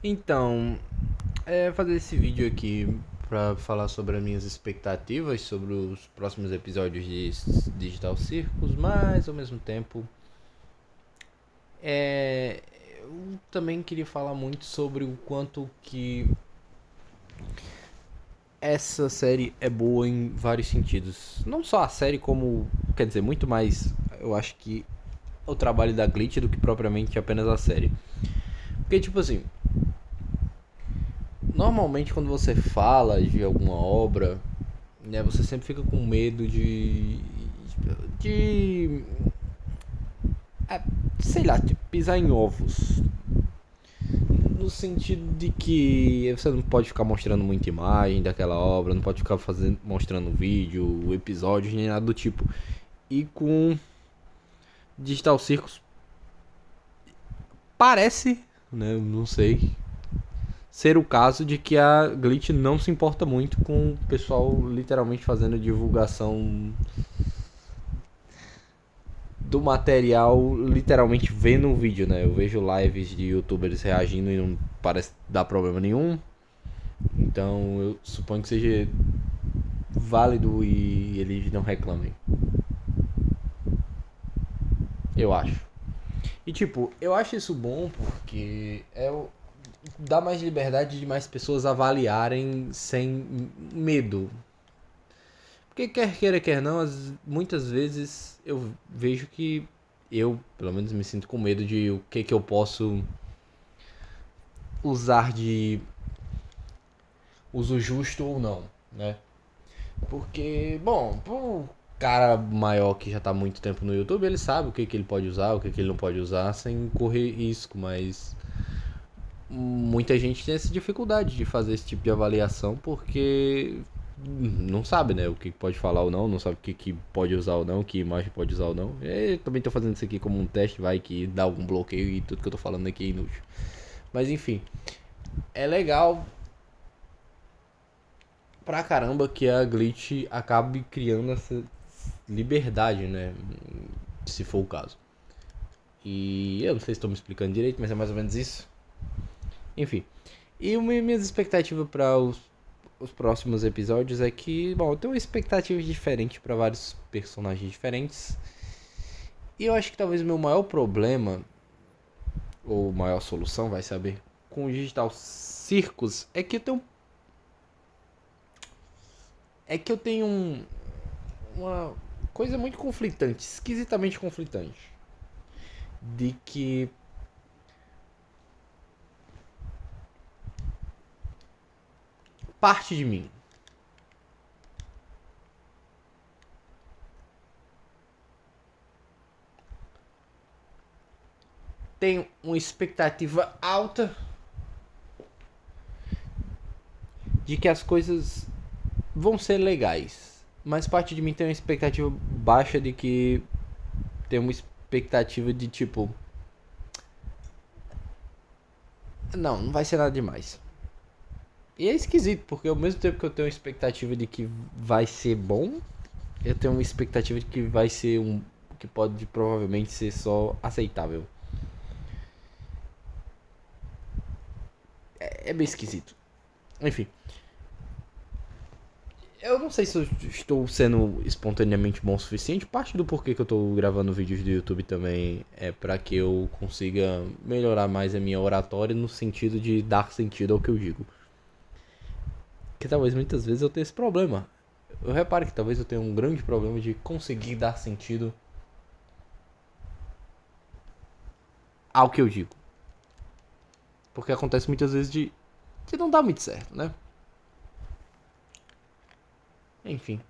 Então, fazer esse vídeo aqui pra falar sobre as minhas expectativas sobre os próximos episódios de Digital Circus, mas ao mesmo tempo, é, eu também queria falar muito sobre o quanto que essa série é boa em vários sentidos. Não só a série, como, quer dizer, muito mais, eu acho que o trabalho da Glitch do que propriamente apenas a série. Porque, tipo assim, normalmente quando você fala de alguma obra, né, você sempre fica com medo de é, sei lá, de pisar em ovos. No sentido de que você não pode ficar mostrando muita imagem daquela obra, não pode ficar mostrando vídeo, episódios, nem nada do tipo. E com Digital Circus parece, né, não sei, ser o caso de que a Glitch não se importa muito com o pessoal literalmente fazendo divulgação do material, literalmente vendo o vídeo, né? Eu vejo lives de youtubers reagindo e não parece dar problema nenhum. Então eu suponho que seja válido e eles não reclamem. Eu acho. E tipo, eu acho isso bom porque dá mais liberdade de mais pessoas avaliarem sem medo. Porque quer queira, quer não, muitas vezes eu vejo que eu, pelo menos, me sinto com medo de o que eu posso usar de uso justo ou não, né? Porque, bom, pro cara maior que já tá há muito tempo no YouTube, ele sabe o que ele pode usar, o que ele não pode usar sem correr risco, mas muita gente tem essa dificuldade de fazer esse tipo de avaliação porque não sabe, né, o que pode falar ou não, não sabe o que pode usar ou não, que imagem pode usar ou não. Eu também tô fazendo isso aqui como um teste, vai que dá algum bloqueio e tudo que eu tô falando aqui é inútil. Mas enfim, é legal pra caramba que a Glitch acabe criando essa liberdade, né? Se for o caso. E eu não sei se estou me explicando direito, mas é mais ou menos isso. Enfim. E minhas expectativas para os próximos episódios é que, bom, eu tenho uma expectativa diferente para vários personagens diferentes. E eu acho que talvez o meu maior problema, ou maior solução, vai saber, com o Digital Circus é que eu tenho uma coisa muito conflitante, esquisitamente conflitante, de que parte de mim tem uma expectativa alta de que as coisas vão ser legais, mas parte de mim tem uma expectativa baixa de que tem uma expectativa de tipo, não vai ser nada demais. E é esquisito, porque ao mesmo tempo que eu tenho uma expectativa de que vai ser bom, eu tenho uma expectativa de que vai ser que pode provavelmente ser só aceitável. É bem esquisito. Enfim, eu não sei se eu estou sendo espontaneamente bom o suficiente. Parte do porquê que eu estou gravando vídeos do YouTube também é para que eu consiga melhorar mais a minha oratória no sentido de dar sentido ao que eu digo. Que talvez muitas vezes eu tenha esse problema. Eu reparo que talvez eu tenha um grande problema de conseguir dar sentido ao que eu digo. Porque acontece muitas vezes de não dar muito certo, né? Enfim.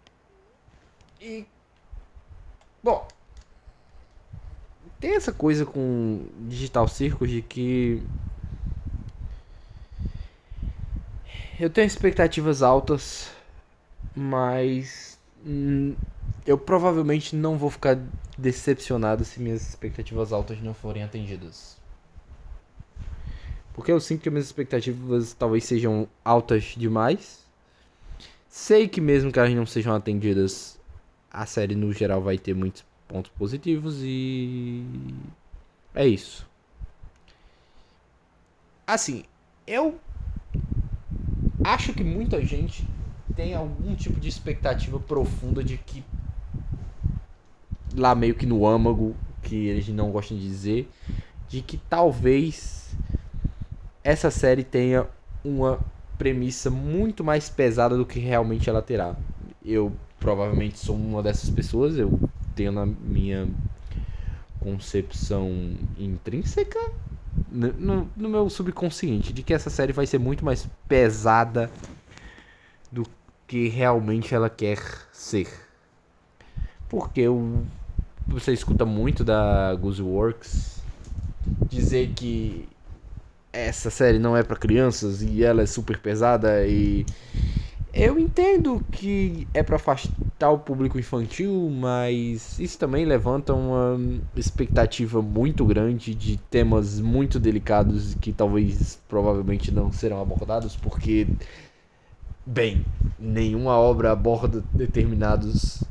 E, bom, tem essa coisa com Digital Circus de que eu tenho expectativas altas, mas eu provavelmente não vou ficar decepcionado se minhas expectativas altas não forem atendidas. Porque eu sinto que minhas expectativas talvez sejam altas demais. Sei que mesmo que elas não sejam atendidas, a série no geral vai ter muitos pontos positivos e é isso. Assim, Eu acho que muita gente tem algum tipo de expectativa profunda de que, lá meio que no âmago, que eles não gostam de dizer, de que talvez essa série tenha uma premissa muito mais pesada do que realmente ela terá. Eu provavelmente sou uma dessas pessoas, eu tenho na minha concepção intrínseca, no meu subconsciente, de que essa série vai ser muito mais pesada do que realmente ela quer ser. Porque você escuta muito da Gooseworks dizer que essa série não é pra crianças e ela é super pesada, e eu entendo que é pra afastar o público infantil, mas isso também levanta uma expectativa muito grande de temas muito delicados que talvez provavelmente não serão abordados, porque, bem, nenhuma obra aborda determinados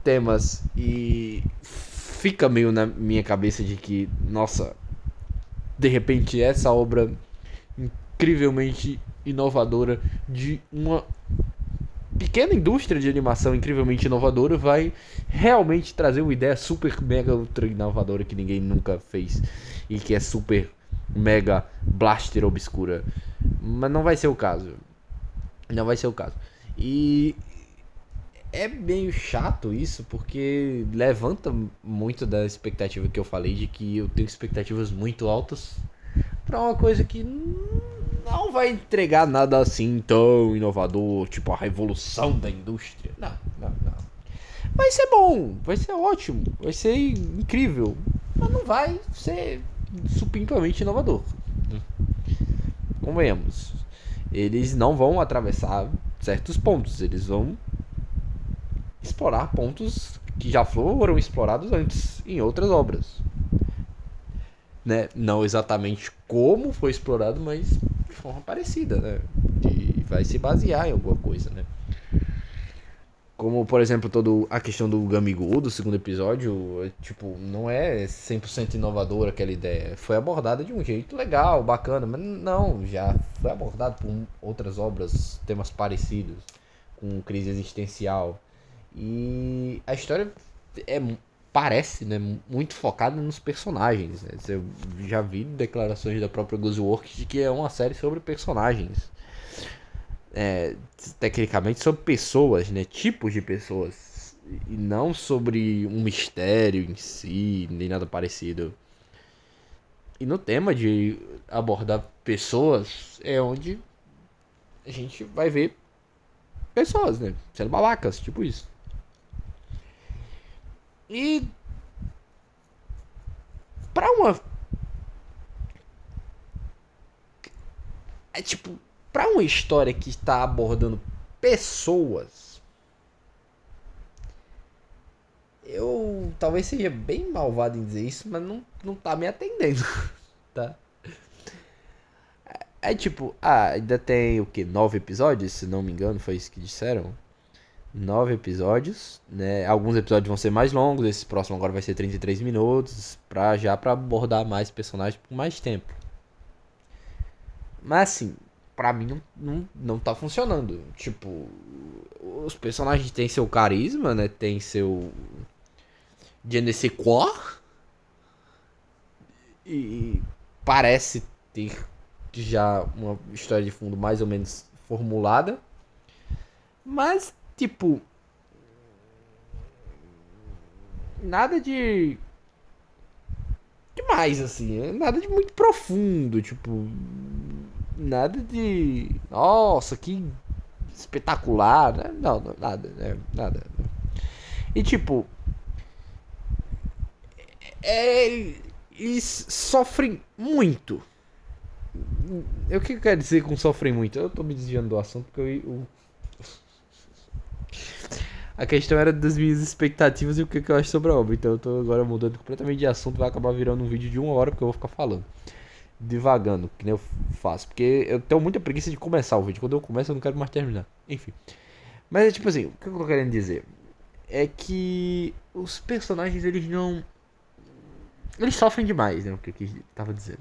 temas e fica meio na minha cabeça de que, nossa, de repente essa obra incrivelmente inovadora de uma pequena indústria de animação incrivelmente inovadora vai realmente trazer uma ideia super mega ultra inovadora que ninguém nunca fez e que é super mega blaster obscura. Mas não vai ser o caso. Não vai ser o caso. E é meio chato isso, porque levanta muito da expectativa que eu falei, de que eu tenho expectativas muito altas pra uma coisa que não vai entregar nada assim tão inovador, tipo a revolução da indústria. Não, não, não. Vai ser bom, vai ser ótimo, vai ser incrível, mas não vai ser supimplamente inovador. Convenhamos. Eles não vão atravessar certos pontos, eles vão explorar pontos que já foram explorados antes em outras obras, né? Não exatamente como foi explorado, mas de forma parecida, né? De, vai se basear em alguma coisa, né? Como, por exemplo, toda a questão do Gamigol do segundo episódio, tipo, não é 100% inovadora aquela ideia. Foi abordada de um jeito legal, bacana, mas não, já foi abordado por outras obras, temas parecidos, com crise existencial. E a história é, parece, né, muito focada nos personagens, né? Eu já vi declarações da própria Gooseworks de que é uma série sobre personagens. É, tecnicamente sobre pessoas, né? Tipos de pessoas. E não sobre um mistério em si, nem nada parecido. E no tema de abordar pessoas é onde a gente vai ver pessoas, né? Sendo babacas, tipo isso. E pra uma. É tipo. Pra uma história que está abordando pessoas, eu talvez seja bem malvado em dizer isso, mas não tá me atendendo, tá? É tipo, ainda tem o que? 9 episódios, se não me engano, foi isso que disseram. 9 episódios, né? Alguns episódios vão ser mais longos, esse próximo agora vai ser 33 minutos, pra abordar mais personagens por mais tempo. Mas assim, pra mim não tá funcionando. Tipo, os personagens têm seu carisma, né? Tem seu je ne sais quoi, e parece ter já uma história de fundo mais ou menos formulada. Mas, tipo, nada de demais, assim. Nada de muito profundo, tipo. Nada de. Nossa, que espetacular, né? Não, nada, né? Nada. E, tipo, eles sofrem muito. O que eu quero dizer com sofrem muito? Eu tô me desviando do assunto porque a questão era das minhas expectativas e o que eu acho sobre a obra. Então eu tô agora mudando completamente de assunto. Vai acabar virando um vídeo de 1 hora porque eu vou ficar falando. Devagando, que nem eu faço. Porque eu tenho muita preguiça de começar o vídeo. Quando eu começo eu não quero mais terminar. Enfim. Mas é tipo assim, o que eu tô querendo dizer? É que os personagens, eles não. Eles sofrem demais, né? O que eu tava dizendo.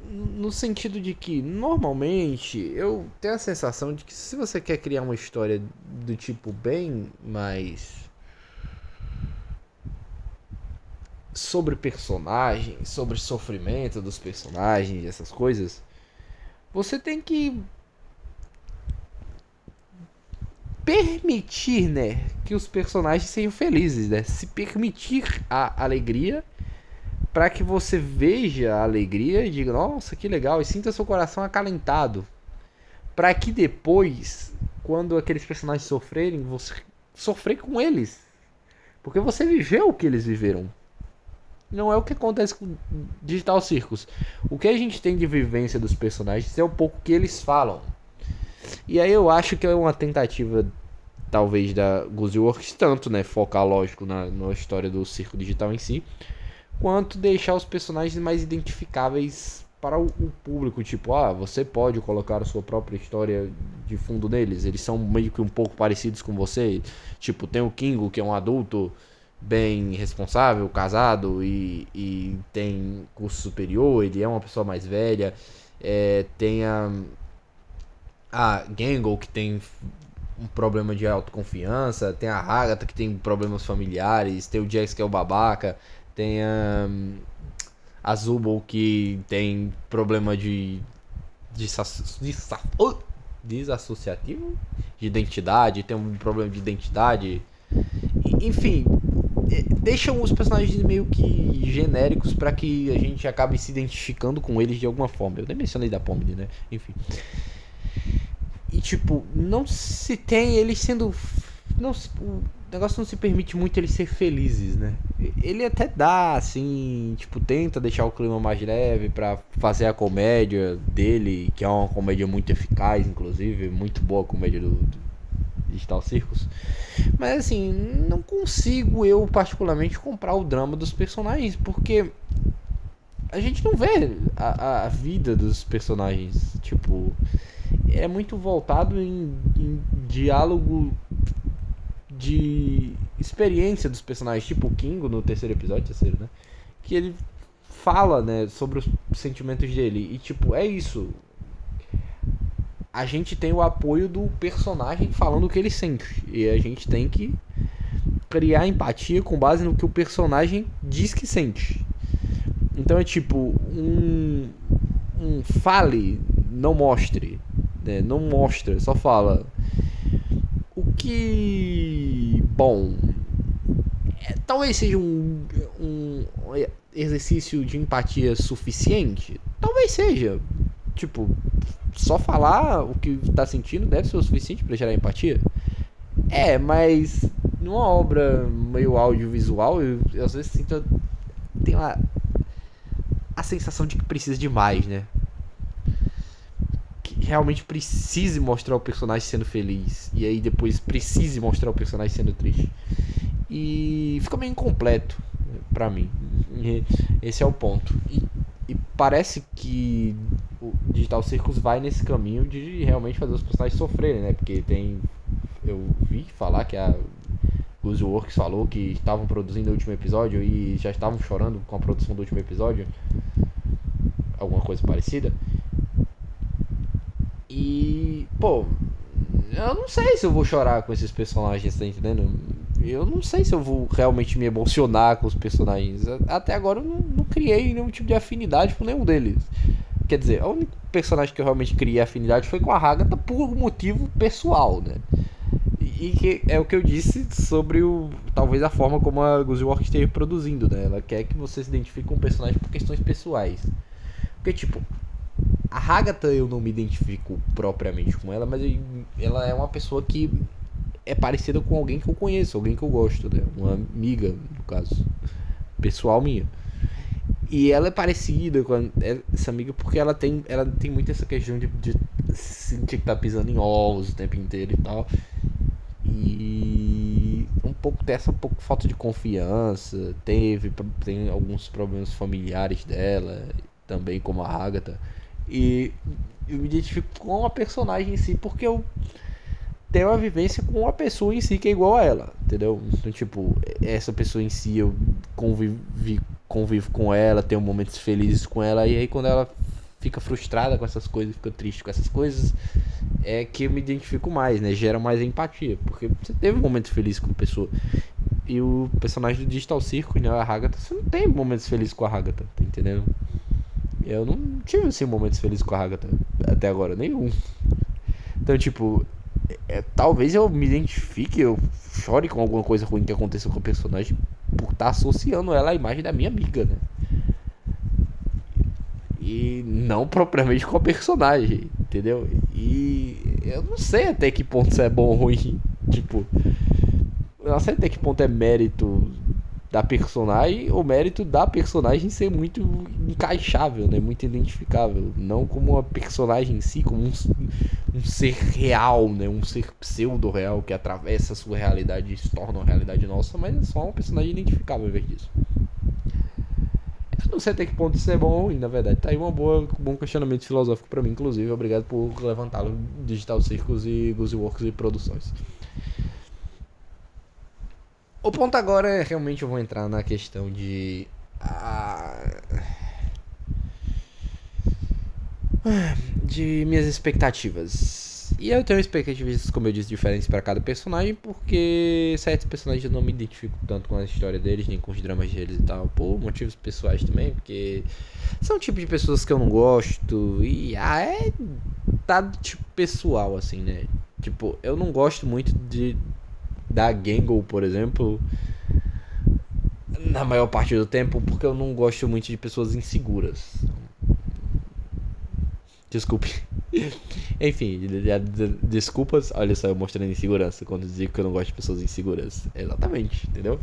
No sentido de que, normalmente, eu tenho a sensação de que se você quer criar uma história do tipo bem mais sobre personagens, sobre sofrimento dos personagens, essas coisas, você tem que permitir, né, que os personagens sejam felizes, né? Se permitir a alegria para que você veja a alegria e diga, nossa, que legal, e sinta seu coração acalentado. Para que depois, quando aqueles personagens sofrerem, você sofrer com eles. Porque você viveu o que eles viveram. Não é o que acontece com Digital Circus. O que a gente tem de vivência dos personagens é um pouco que eles falam. E aí eu acho que é uma tentativa, talvez, da Guzzworks, tanto, né, focar, lógico, na história do circo digital em si, quanto deixar os personagens mais identificáveis para o público. Tipo, você pode colocar a sua própria história de fundo neles. Eles são meio que um pouco parecidos com você. Tipo, tem o Kingo, que é um adulto bem responsável, casado e tem curso superior, ele é uma pessoa mais velha. Tem a Gangle, que tem um problema de autoconfiança, tem a Agatha, que tem problemas familiares, tem o Jax, que é o babaca, tem a Zubul, que tem problema de desassociativo de identidade, tem um problema de identidade. Enfim, deixam os personagens meio que genéricos para que a gente acabe se identificando com eles de alguma forma. Eu nem mencionei da Pomni, né? Enfim. E tipo, não se tem eles sendo. Não, o negócio não se permite muito eles ser felizes, né? Ele até dá, assim, tipo, tenta deixar o clima mais leve pra fazer a comédia dele, que é uma comédia muito eficaz, inclusive, muito boa a comédia do Digital Circus. Mas assim, não consigo eu particularmente comprar o drama dos personagens, porque a gente não vê a vida dos personagens. Tipo, é muito voltado em diálogo de experiência dos personagens, tipo o Kingo no terceiro, né? Que ele fala, né, sobre os sentimentos dele. E tipo, é isso. A gente tem o apoio do personagem falando o que ele sente. E a gente tem que criar empatia com base no que o personagem diz que sente. Então é tipo um fale, não mostre, né? Não mostra, só fala. O que, bom, talvez seja um exercício de empatia suficiente. Talvez seja. Tipo, só falar o que tá sentindo deve ser o suficiente para gerar empatia. Mas numa obra meio audiovisual, eu às vezes sinto, tenho a sensação de que precisa de mais, né? Que realmente precise mostrar o personagem sendo feliz e aí depois precise mostrar o personagem sendo triste. E fica meio incompleto pra mim. Esse é o ponto. E parece que o Digital Circus vai nesse caminho de realmente fazer os personagens sofrerem, né? Porque tem. Eu vi falar que a Guzzworks falou que estavam produzindo o último episódio e já estavam chorando com a produção do último episódio. Alguma coisa parecida. E, pô, eu não sei se eu vou chorar com esses personagens, tá entendendo? Eu não sei se eu vou realmente me emocionar com os personagens. Até agora eu não criei nenhum tipo de afinidade com nenhum deles. Quer dizer, o único personagem que eu realmente criei afinidade foi com a Agatha por motivo pessoal, né? E que é o que eu disse sobre talvez a forma como a Guzzworks esteja produzindo, né? Ela quer que você se identifique com o personagem por questões pessoais. Porque, tipo, a Agatha eu não me identifico propriamente com ela, mas ela é uma pessoa que é parecida com alguém que eu conheço, alguém que eu gosto, né? Uma amiga, no caso, pessoal minha. E ela é parecida com essa amiga porque ela tem muito essa questão de sentir que tá pisando em ovos o tempo inteiro e tal. E um pouco dessa falta de confiança. Tem alguns problemas familiares dela, também como a Agatha. E eu me identifico com a personagem em si porque eu tenho uma vivência com uma pessoa em si que é igual a ela, entendeu? Então, tipo, essa pessoa em si eu convivo com ela, tenho momentos felizes com ela, e aí quando ela fica frustrada com essas coisas, fica triste com essas coisas, é que eu me identifico mais, né? Gera mais empatia. Porque você teve um momento feliz com a pessoa. E o personagem do Digital Circle, né? A Hagatha, você não tem momentos felizes com a Hagatha, tá entendendo? Eu não tive, assim, momentos felizes com a Hagatha até agora, nenhum. Então, tipo, talvez eu me identifique, eu chore com alguma coisa ruim que aconteceu com o personagem por estar associando ela à imagem da minha amiga, né? E não propriamente com a personagem, entendeu? E eu não sei até que ponto isso é bom ou ruim. Tipo, eu não sei até que ponto é mérito da personagem ou mérito da personagem ser muito encaixável, né? Muito identificável. Não como uma personagem em si, como um ser real, né? Um ser pseudo-real que atravessa a sua realidade e se torna uma realidade nossa, mas é só um personagem identificável ao invés disso. Eu não sei até que ponto isso é bom ou ruim, na verdade. Tá aí um bom questionamento filosófico pra mim, inclusive. Obrigado por levantá-lo. Digital Circus e Guziworks e Produções. O ponto agora é realmente eu vou entrar na questão de. De minhas expectativas. E eu tenho expectativas, como eu disse, diferentes para cada personagem, porque certos personagens eu não me identifico tanto com a história deles, nem com os dramas deles e tal, por motivos pessoais também, porque são um tipo de pessoas que eu não gosto, e tá tipo pessoal, assim, né? Tipo, eu não gosto muito da Gangle, por exemplo, na maior parte do tempo, porque eu não gosto muito de pessoas inseguras. Desculpe. Enfim, desculpas. Olha só, eu mostrando insegurança quando digo que eu não gosto de pessoas inseguras. Exatamente, entendeu?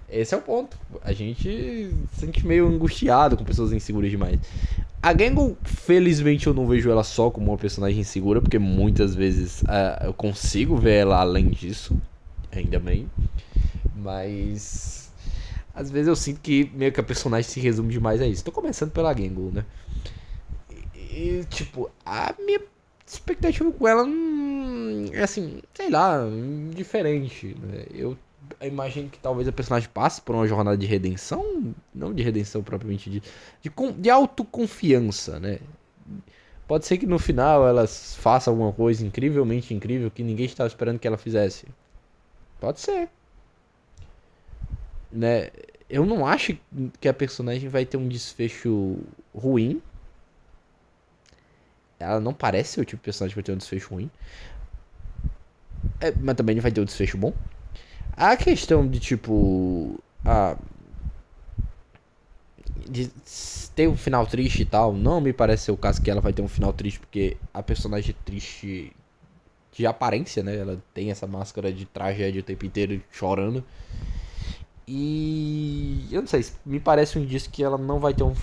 Esse é o ponto. A gente se sente meio angustiado com pessoas inseguras demais. A Gangle, felizmente, eu não vejo ela só como uma personagem insegura, porque muitas vezes eu consigo ver ela além disso. Ainda bem. Mas às vezes eu sinto que meio que a personagem se resume demais a isso. Tô começando pela Gangle, né? E, tipo, a minha expectativa com ela é assim, sei lá, diferente, né? Eu imagino que talvez a personagem passe por uma jornada de redenção, não de redenção propriamente de autoconfiança, né? Pode ser que no final ela faça alguma coisa incrivelmente incrível que ninguém estava esperando que ela fizesse. Pode ser, né? Eu não acho que a personagem vai ter um desfecho ruim. Ela não parece ser o tipo de personagem que vai ter um desfecho ruim. Mas também não vai ter um desfecho bom. A questão de tipo. De ter um final triste e tal, não me parece ser o caso que ela vai ter um final triste, porque a personagem é triste de aparência, né? Ela tem essa máscara de tragédia o tempo inteiro chorando. E eu não sei, me parece um indício que ela não vai ter um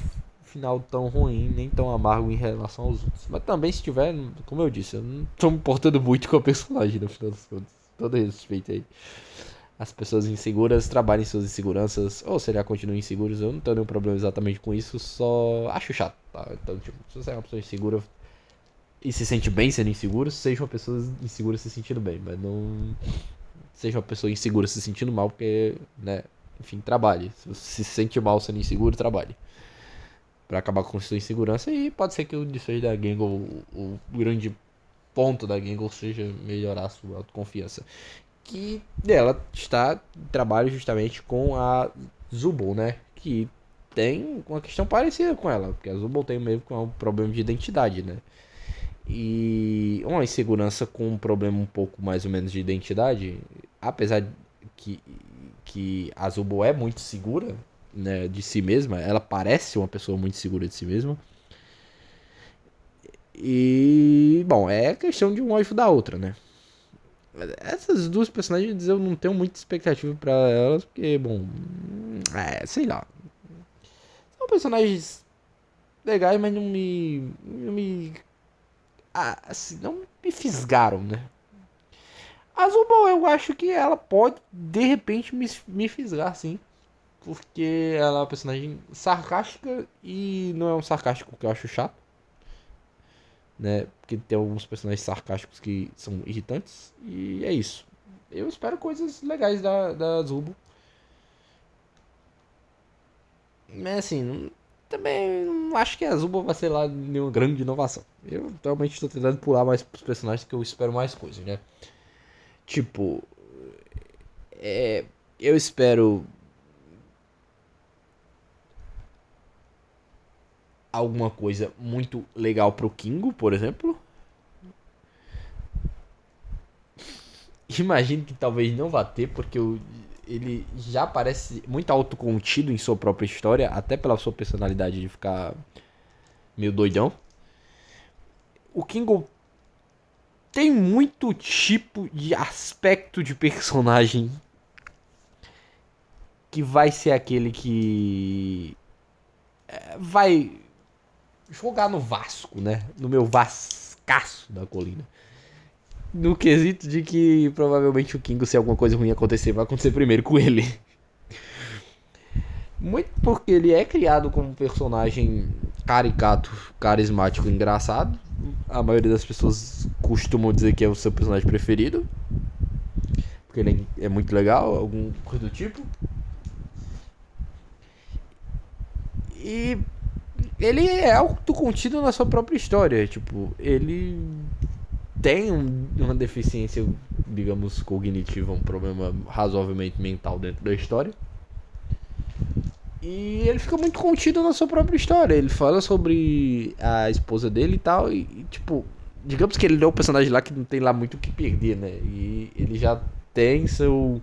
final tão ruim, nem tão amargo em relação aos outros. Mas também se tiver, como eu disse, eu não tô me importando muito com a personagem no final das contas. Todo respeito aí. As pessoas inseguras trabalhem suas inseguranças, ou se já continuam inseguros, eu não tenho nenhum problema exatamente com isso, só acho chato, tá? Então, tipo, se você é uma pessoa insegura e se sente bem sendo inseguro, seja uma pessoa insegura se sentindo bem, mas não seja uma pessoa insegura se sentindo mal, porque, né, enfim, trabalhe. Se você se sente mal sendo inseguro, trabalhe. Pra acabar com sua insegurança, e pode ser que o desfecho da Gangle, o grande ponto da Gangle seja melhorar a sua autoconfiança. Que ela está em trabalho justamente com a Zubul, né? Que tem uma questão parecida com ela, porque a Zubul tem mesmo um problema de identidade, né? E uma insegurança com um problema um pouco mais ou menos de identidade, apesar que, que a Zubul é muito segura, né, de si mesma, ela parece uma pessoa muito segura de si mesma. E, bom, é questão de uma waifu da outra, né? Essas duas personagens eu não tenho muita expectativa pra elas, porque, bom, sei lá. São personagens legais, mas assim, não me fisgaram, né? A Zubul, eu acho que ela pode, de repente, me fisgar, sim. Porque ela é uma personagem sarcástica e não é um sarcástico que eu acho chato, né? Porque tem alguns personagens sarcásticos que são irritantes. E é isso. Eu espero coisas legais da Zubo. Mas assim, também não acho que a Zuma vai ser lá nenhuma grande inovação. Eu realmente estou tentando pular mais pros personagens que eu espero mais coisas, né? Tipo, eu espero alguma coisa muito legal pro Kingo, por exemplo. Imagino que talvez não vá ter, porque ele já parece muito autocontido em sua própria história, até pela sua personalidade de ficar meio doidão. O Kingo tem muito tipo de aspecto de personagem que vai ser aquele que vai jogar no Vasco, né? No meu Vascaço da colina. No quesito de que provavelmente o Kingo, se alguma coisa ruim acontecer, vai acontecer primeiro com ele. Muito porque ele é criado como um personagem caricato, carismático, engraçado. A maioria das pessoas costumam dizer que é o seu personagem preferido. Porque ele é muito legal, algum coisa do tipo. E ele é autocontido na sua própria história. Tipo, ele tem uma deficiência, digamos, cognitiva, um problema razoavelmente mental dentro da história. E ele fica muito contido na sua própria história. Ele fala sobre a esposa dele e tal. E, tipo, digamos que ele é um personagem lá que não tem lá muito o que perder, né? E ele já tem seu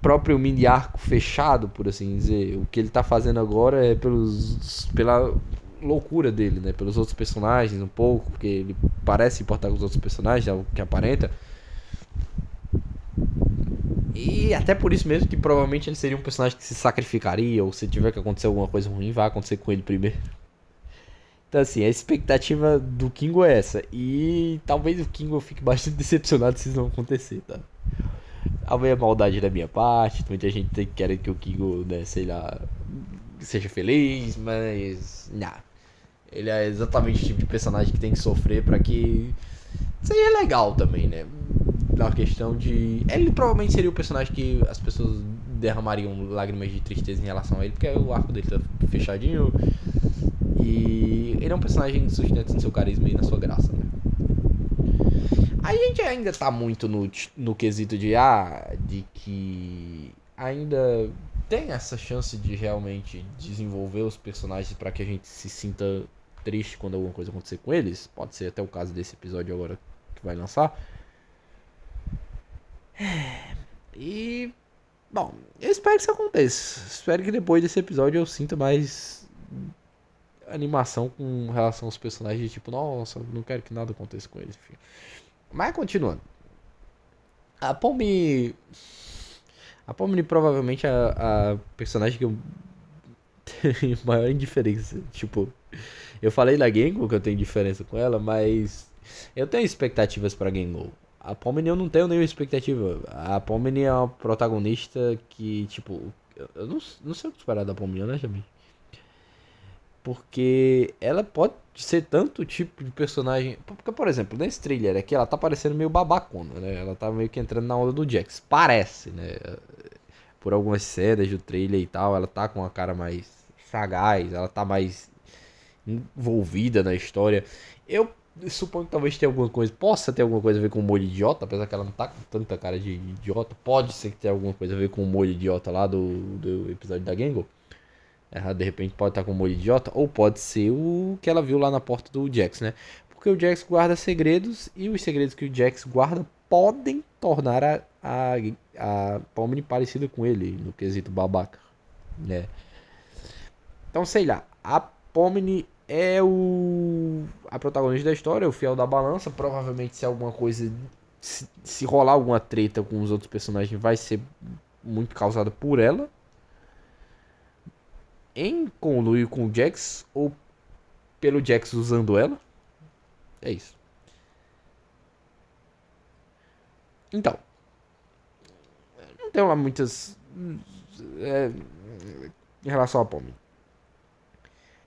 próprio mini arco fechado, por assim dizer. O que ele tá fazendo agora é pela loucura dele, né? Pelos outros personagens um pouco, porque ele parece importar com os outros personagens, é o que aparenta. E até por isso mesmo que provavelmente ele seria um personagem que se sacrificaria, ou se tiver que acontecer alguma coisa ruim, vai acontecer com ele primeiro. Então assim, a expectativa do Kingo é essa. E talvez o Kingo fique bastante decepcionado se isso não acontecer, tá? Talvez a maldade da minha parte, muita gente quer que o Kingo, né, sei lá, seja feliz, mas. Não. Ele é exatamente o tipo de personagem que tem que sofrer pra que seria legal também, né? Na questão de. Ele provavelmente seria o personagem que as pessoas derramariam lágrimas de tristeza em relação a ele, porque o arco dele tá fechadinho. E ele é um personagem que sustenta no seu carisma e na sua graça, né? A gente ainda tá muito no quesito de que ainda tem essa chance de realmente desenvolver os personagens para que a gente se sinta triste quando alguma coisa acontecer com eles. Pode ser até o caso desse episódio agora que vai lançar. E, bom, eu espero que isso aconteça. Espero que depois desse episódio eu sinta mais animação com relação aos personagens. De tipo, nossa, não quero que nada aconteça com eles. Enfim. Mas continuando. A Pomni. A Pomni provavelmente é a personagem que eu tenho maior indiferença. Tipo, eu falei da Gengo que eu tenho diferença com ela, mas eu tenho expectativas pra Gengo. A Pomni eu não tenho nenhuma expectativa. A Pomni é uma protagonista que, tipo, eu não sei o que esperar da Pomni, honestamente. Porque ela pode ser tanto tipo de personagem. Porque, por exemplo, nesse trailer aqui, ela tá parecendo meio babacona, né? Ela tá meio que entrando na onda do Jax. Parece, né? Por algumas cenas do trailer e tal, ela tá com uma cara mais sagaz, ela tá mais envolvida na história. Eu suponho que talvez tenha alguma coisa, possa ter alguma coisa a ver com o molho idiota, apesar que ela não tá com tanta cara de idiota. Pode ser que tenha alguma coisa a ver com o molho idiota lá do episódio da Gengo. Ela de repente pode estar com um molho idiota, ou pode ser o que ela viu lá na porta do Jax, né? Porque o Jax guarda segredos e os segredos que o Jax guarda podem tornar a Pomni parecida com ele, no quesito babaca, né? Então, sei lá, a Pomni é a protagonista da história, o fiel da balança. Provavelmente, se alguma coisa, se rolar alguma treta com os outros personagens, vai ser muito causada por ela, em conluio com o Jax ou pelo Jax usando ela. É isso. Então, não tenho lá muitas. É, em relação a Pomni.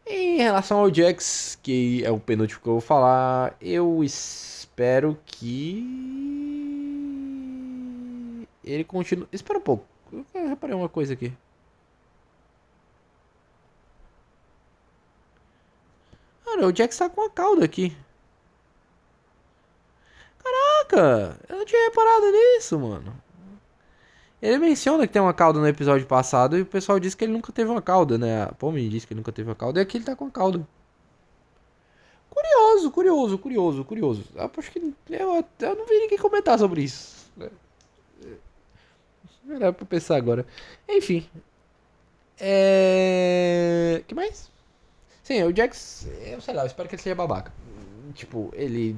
Em relação ao Jax, que é o penúltimo que eu vou falar, eu espero que ele continue. Espera um pouco. Eu reparei uma coisa aqui. Mano, o Jax tá com a cauda aqui. Caraca, eu não tinha reparado nisso, mano. Ele menciona que tem uma cauda no episódio passado e o pessoal disse que ele nunca teve uma cauda, né? A Pomi disse que ele nunca teve uma cauda e aqui ele tá com a cauda. Curioso, curioso, curioso, curioso. Eu acho que eu não vi ninguém comentar sobre isso. Melhor pra pensar agora. Enfim. Que mais? Sim, o Jax, eu sei lá, eu espero que ele seja babaca. Tipo, ele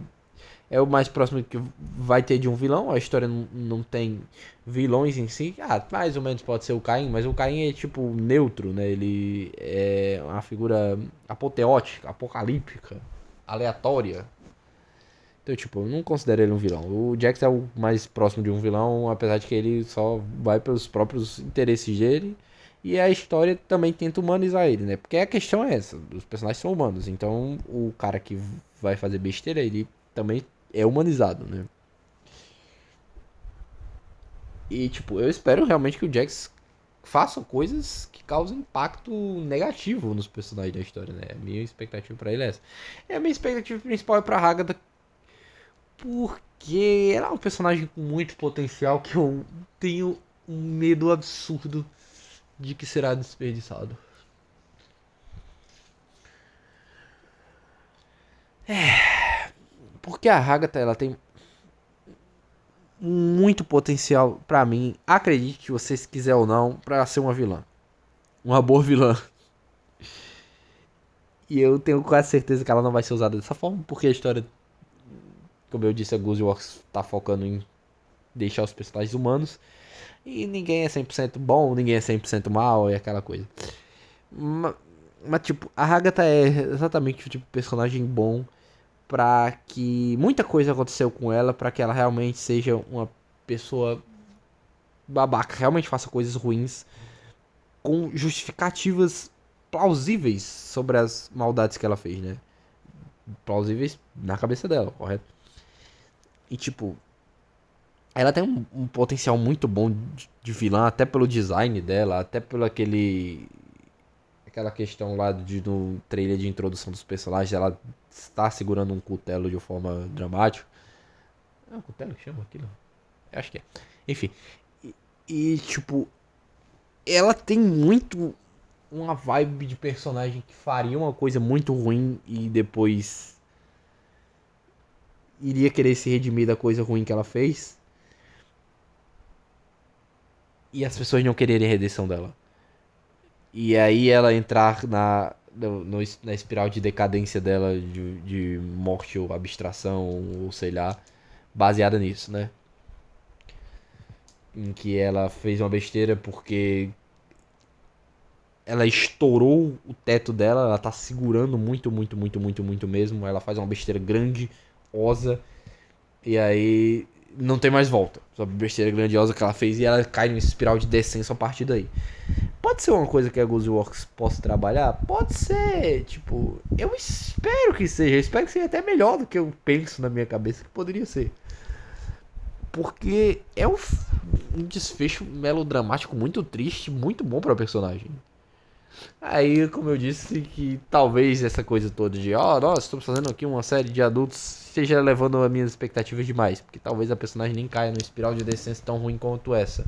é o mais próximo que vai ter de um vilão. A história não tem vilões em si. Ah, mais ou menos pode ser o Caim, mas o Caim é tipo neutro, né? Ele é uma figura apoteótica, apocalíptica, aleatória. Então, tipo, eu não considero ele um vilão. O Jax é o mais próximo de um vilão, apesar de que ele só vai pelos próprios interesses dele. E a história também tenta humanizar ele, né? Porque a questão é essa, os personagens são humanos. Então, o cara que vai fazer besteira, ele também é humanizado, né? E, tipo, eu espero realmente que o Jax faça coisas que causem impacto negativo nos personagens da história, né? A minha expectativa pra ele é essa. E a minha expectativa principal é pra Hagatha, porque ela é um personagem com muito potencial que eu tenho um medo absurdo de que será desperdiçado. Porque a Hagatha, ela tem muito potencial pra mim, acredite, se vocês quiser ou não, pra ser uma vilã. Uma boa vilã. E eu tenho quase certeza que ela não vai ser usada dessa forma, porque a história, como eu disse, a Works tá focando em deixar os personagens humanos. E ninguém é 100% bom, ninguém é 100% mal, e aquela coisa. Mas, tipo, a Hagatha é exatamente o tipo de personagem bom pra que muita coisa aconteceu com ela, pra que ela realmente seja uma pessoa babaca, realmente faça coisas ruins com justificativas plausíveis sobre as maldades que ela fez, né? Plausíveis na cabeça dela, correto? E tipo, ela tem um potencial muito bom de vilã, até pelo design dela, até pelo aquela questão lá no trailer de introdução dos personagens, ela está segurando um cutelo de forma dramática. É um cutelo que chama aquilo? Eu acho que é. Enfim. Tipo, ela tem muito uma vibe de personagem que faria uma coisa muito ruim e depois iria querer se redimir da coisa ruim que ela fez. E as pessoas não quererem a redenção dela. E aí ela entrar na espiral de decadência dela, de morte ou abstração, ou sei lá, baseada nisso, né? Em que ela fez uma besteira porque ela estourou o teto dela, ela tá segurando muito, muito, muito, muito, muito mesmo. Ela faz uma besteira grandiosa e aí não tem mais volta. Só besteira grandiosa que ela fez e ela cai numa espiral de descenso a partir daí. Pode ser uma coisa que a Ghostworks possa trabalhar? Pode ser. Tipo, eu espero que seja. Eu espero que seja até melhor do que eu penso na minha cabeça que poderia ser. Porque é um desfecho melodramático muito triste, muito bom pra personagem. Aí, como eu disse, que talvez essa coisa toda de, nós estamos fazendo aqui uma série de adultos, esteja levando as minhas expectativas demais. Porque talvez a personagem nem caia numa espiral de descenso tão ruim quanto essa.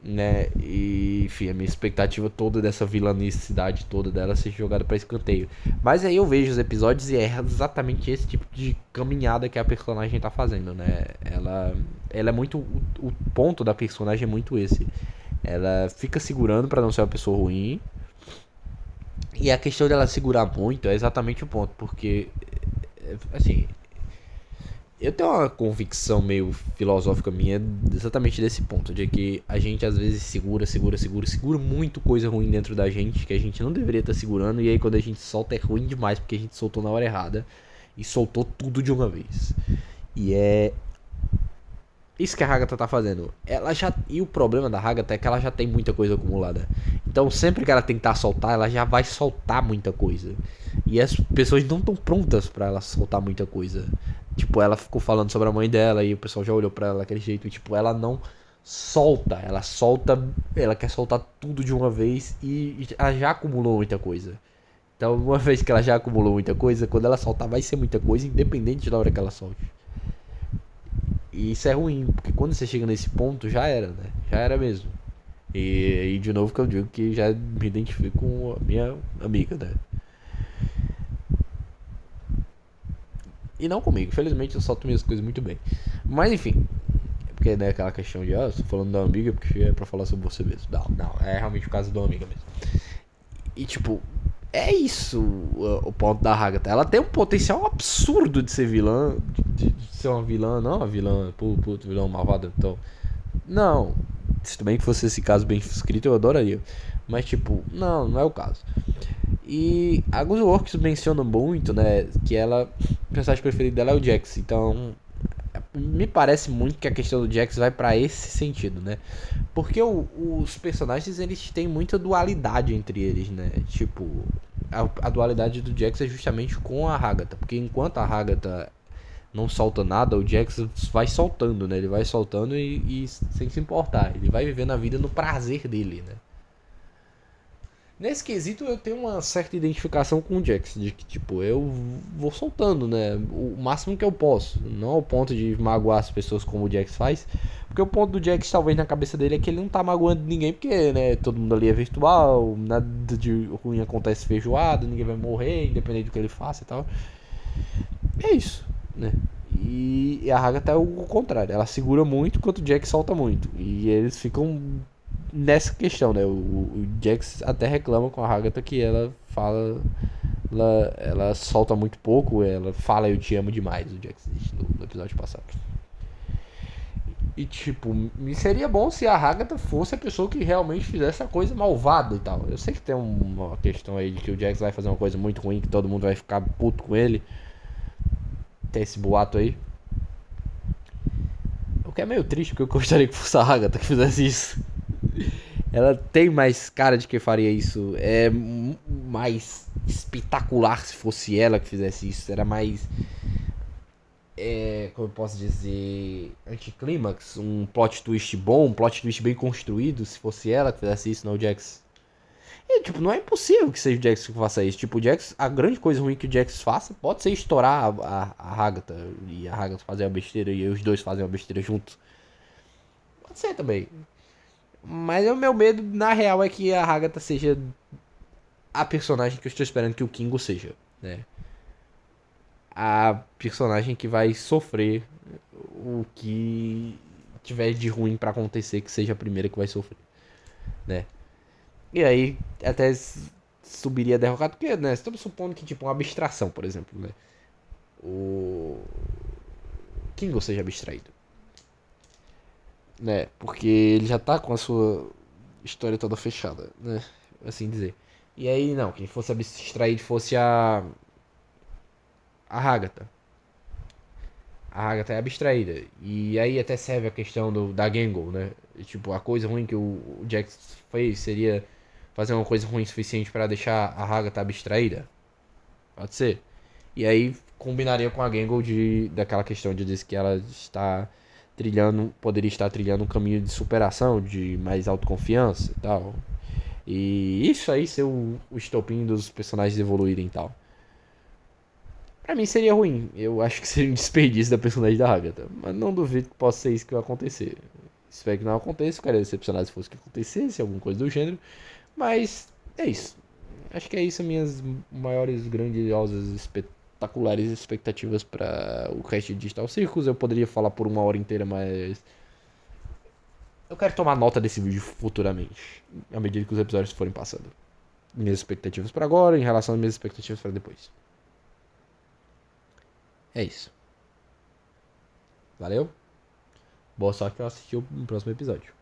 Né? E, enfim, a minha expectativa toda dessa vilanicidade toda dela ser jogada pra escanteio. Mas aí eu vejo os episódios e é exatamente esse tipo de caminhada que a personagem tá fazendo, né? Ela é muito. O ponto da personagem é muito esse. Ela fica segurando pra não ser uma pessoa ruim. E a questão dela segurar muito é exatamente o ponto, porque. Assim, eu tenho uma convicção meio filosófica minha exatamente desse ponto, de que a gente às vezes segura muito coisa ruim dentro da gente, que a gente não deveria estar segurando, e aí quando a gente solta é ruim demais, porque a gente soltou na hora errada, e soltou tudo de uma vez. E é isso que a Hagatha tá fazendo. E o problema da Hagatha é que ela já tem muita coisa acumulada. Então sempre que ela tentar soltar, ela já vai soltar muita coisa. E as pessoas não estão prontas pra ela soltar muita coisa. Tipo, ela ficou falando sobre a mãe dela e o pessoal já olhou pra ela daquele jeito. E, tipo, ela não solta. Ela solta. Ela quer soltar tudo de uma vez e ela já acumulou muita coisa. Então, uma vez que ela já acumulou muita coisa, quando ela soltar vai ser muita coisa, independente da hora que ela solte. E isso é ruim, porque quando você chega nesse ponto, já era, né? Já era mesmo. E de novo que eu digo que já me identifico com a minha amiga, né? E não comigo, infelizmente eu solto minhas coisas muito bem. Mas enfim, é porque né, aquela questão de, eu tô falando da amiga porque é pra falar sobre você mesmo. Não, é realmente o caso da amiga mesmo. E tipo, é isso o ponto da Agatha. Ela tem um potencial absurdo de ser vilã, de ser uma vilã, não uma vilã, puto, vilão malvado, então. Não, se também que fosse esse caso bem escrito, eu adoraria. Mas tipo, não é o caso. E a Good Works menciona muito, né, que ela, o personagem preferido dela é o Jax. Então, me parece muito que a questão do Jax vai pra esse sentido, né? Porque os personagens eles têm muita dualidade entre eles, né? Tipo, a dualidade do Jax é justamente com a Agatha, porque enquanto a Agatha não solta nada, o Jax vai soltando, né? Ele vai soltando e sem se importar. Ele vai vivendo a vida no prazer dele, né? Nesse quesito eu tenho uma certa identificação com o Jax, de que tipo, eu vou soltando, né? O máximo que eu posso. Não ao ponto de magoar as pessoas como o Jax faz. Porque o ponto do Jax, talvez na cabeça dele, é que ele não tá magoando ninguém, porque, né, todo mundo ali é virtual, nada de ruim acontece feijoada, ninguém vai morrer, independente do que ele faça e tal. É isso, né? E a Haga tá o contrário, ela segura muito enquanto o Jax solta muito. E eles ficam nessa questão, né? O Jax até reclama com a Agatha que ela fala. Ela solta muito pouco, ela fala eu te amo demais, o Jax disse no episódio passado. E tipo, me seria bom se a Agatha fosse a pessoa que realmente fizesse a coisa malvada e tal. Eu sei que tem uma questão aí de que o Jax vai fazer uma coisa muito ruim, que todo mundo vai ficar puto com ele. Tem esse boato aí. O que é meio triste, porque eu gostaria que fosse a Agatha que fizesse isso. Ela tem mais cara de que faria isso. É mais espetacular se fosse ela que fizesse isso. Era mais. Como eu posso dizer. Anticlímax. Um plot twist bom, um plot twist bem construído. Se fosse ela que fizesse isso, não o Jax. E, tipo, não é impossível que seja o Jax que faça isso. Tipo, o Jax, a grande coisa ruim que o Jax faça pode ser estourar a Agatha. E a Agatha fazer a besteira e os dois fazem a besteira juntos. Pode ser também. Mas o meu medo, na real, é que a Agatha seja a personagem que eu estou esperando que o Kingo seja, né? A personagem que vai sofrer o que tiver de ruim pra acontecer, que seja a primeira que vai sofrer, né? E aí, até subiria derrocado, porque, né? Estamos supondo que, tipo, uma abstração, por exemplo, né? O Kingo seja abstraído, né? Porque ele já tá com a sua história toda fechada, né? Assim dizer. E aí, não, quem fosse abstraído fosse a Agatha. A Agatha é abstraída. E aí até serve a questão da Gangle, né? E, tipo, a coisa ruim que o Jax fez seria fazer uma coisa ruim o suficiente para deixar a Agatha abstraída. Pode ser. E aí combinaria com a Gangle daquela questão de dizer que ela está poderia estar trilhando um caminho de superação, de mais autoconfiança e tal. E isso aí ser o estopim dos personagens evoluírem e tal. Pra mim seria ruim. Eu acho que seria um desperdício da personagem da Agatha. Mas não duvido que possa ser isso que vai acontecer. Espero que não aconteça. Ficaria decepcionado se fosse que acontecesse, alguma coisa do gênero. Mas é isso. Acho que é isso. Minhas maiores, grandiosas, espetaculares expectativas para o cast de Digital Circus. Eu poderia falar por uma hora inteira, mas eu quero tomar nota desse vídeo futuramente, à medida que os episódios forem passando. Minhas expectativas para agora, em relação às minhas expectativas para depois. É isso. Valeu? Boa sorte pra assistir o próximo episódio.